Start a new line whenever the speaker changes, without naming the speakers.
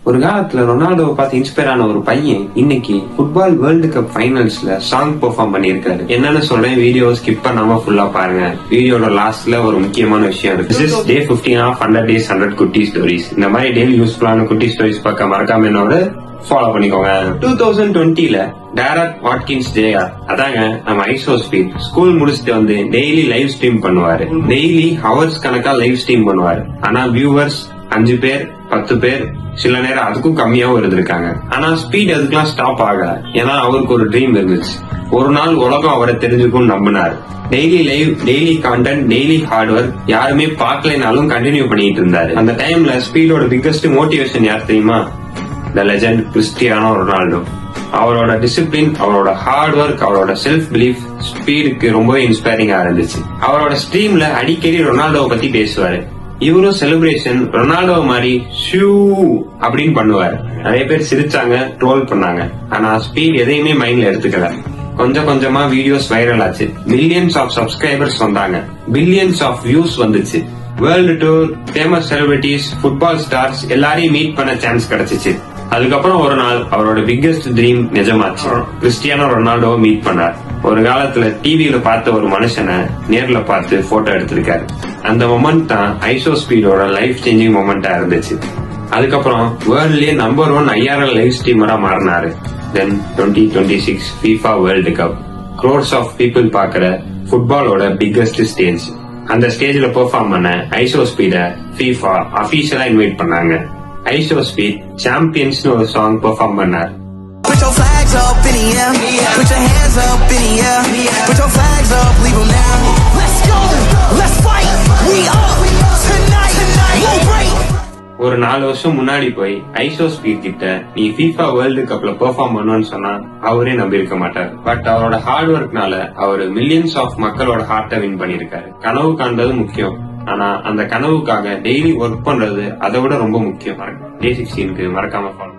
ஒரு காலத்துல ரொனால்டோவை பார்த்து இன்ஸ்பயர் ஆன ஒரு பையன் இன்னைக்கு ஃபுட்பால் வேர்ல்டு கப் ஃபைனல்ஸ்ல சாங் பெர்ஃபார்ம் பண்ணிருக்காரு. என்னன்னு சொல்றேன், வீடியோ ஸ்கிப் பண்ணாம ஃபுல்லா பாருங்க. வீடியோட லாஸ்ட்ல ஒரு முக்கியமான விஷயம் இருக்கு. This is day 15 of 100 days 100 குட்டி ஸ்டோரிஸ். இந்த மாதிரி டெய்லி யூஸ்ஃபுல்லான குட்டி ஸ்டோரிஸ் பார்க்க மறக்காம என்னோட ஃபாலோ பண்ணிக்கோங்க. 2020ல டேரக் வாட்கின்ஸ் ஜேஆர், அதாங்க நம்ம ஐசோ ஸ்பீட், ஸ்கூல் முடிச்சுட்டு வந்து டெய்லி லைவ் ஸ்ட்ரீம் பண்ணுவாரு. டெய்லி ஹவர்ஸ் கணக்கா லைவ் ஸ்ட்ரீம் பண்ணுவாரு. ஆனா வியூவர்ஸ் 5 பேர் 10 பேர், சில நேரம் அதுக்கும் கம்மியாவும் இருந்திருக்காங்க. ஆனா ஸ்பீட் அதுக்கெல்லாம் ஸ்டாப் ஆகல. ஏன்னா அவருக்கு ஒரு ட்ரீம் இருந்துச்சு. ஒரு நாள் உலகம் அவரை தெரிஞ்சுக்கும் நம்பினார். Daily live, daily content, daily hard work, யாருமே பார்க்கலைனாலும் கண்டினியூ பண்ணிட்டு இருந்தாரு. அந்த டைம்ல ஸ்பீடோட பிக்கஸ்ட் மோட்டிவேஷன் யார் தெரியுமா? The legend Cristiano Ronaldo. அவரோட டிசிப்ளின், அவரோட ஹார்ட் ஒர்க், அவரோட செல்ஃப் பிலீஃப் ஸ்பீடுக்கு ரொம்பவே இன்ஸ்பைரிங்கா இருந்துச்சு. அவரோட ஸ்ட்ரீம்ல அடிக்கடி ரொனால்டோவை பத்தி பேசுவாரு. இவரும் செலிப்ரேஷன் ரொனால்டோ மாதிரி ஷூ அப்படின்னு பண்ணுவாரு. நிறைய பேர் சிரிச்சாங்க, ட்ரோல் பண்ணாங்க. ஆனா ஸ்பீட் எதையுமே மைண்ட்ல எடுத்துக்கல. கொஞ்சம் கொஞ்சமா வீடியோஸ் வைரல் ஆச்சு. மில்லியன்ஸ் ஆஃப் சப்ஸ்கிரைபர்ஸ் வந்தாங்க. பில்லியன்ஸ் ஆஃப் வியூஸ் வந்துச்சு. World tour, famous celebrities, football stars எல்லாரையும் மீட் பண்ண சான்ஸ் கிடைச்சிச்சு. அதுக்கப்புறம் ஒரு நாள் அவரோட பிக்கெஸ்ட் ட்ரீம் நிஜமாச்சு. கிறிஸ்டியானோ ரொனால்டோவை மீட் பண்ணார். ஒரு காலத்துல டிவியில பார்த்த ஒரு மனுஷனை நேர்ல பார்த்து போட்டோ எடுத்திருக்காரு. அந்த மொமெண்ட் தான் ஐசோ ஸ்பீடோட லைஃப் சேஞ்சிங் மொமெண்டா இருந்துச்சு. அதுக்கப்புறம் வேர்ல்ட்லயே நம்பர் 1 IRL லைவ் ஸ்ட்ரீமரா மாறினாரு. Then 2026 FIFA world cup, crores of people பாக்குற ஃபுட்பாலோட பிக்கெஸ்ட் ஸ்டேஜ். அந்த ஸ்டேஜ்ல பெர்ஃபார்ம் பண்ண ஐசோ ஸ்பீட FIFA அபிஷியலா இன்வைட் பண்ணாங்க. ஐசோ ஸ்பீட் சாம்பியன்ஸ்னு ஒரு சாங் பெர்ஃபார்ம் பண்ணார்.
Put your flags up in the air. Put your hands up in the air. Put your flags up, leave them now. Let's go, let's fight. We up tonight. We'll break.
ஒரு 4 வருஷம் முன்னாடி போய் iso speed கிட்ட நீ FIFA world கப்ல perform பண்ணுன்னு சொன்னா அவரே நம்பி இருக்க மாட்டார். பட் அவரோட ஹார்ட் ஒர்க்னால அவரு மில்லியன்ஸ் ஆஃப் மக்களோட ஹார்ட்டை வின் பண்ணிருக்காரு. கனவு காண்றது முக்கியம், ஆனா அந்த கனவுக்காக டெய்லி ஒர்க் பண்றது அதை விட ரொம்ப முக்கியம். Day 16க்கு மறக்காம ஃபாலோ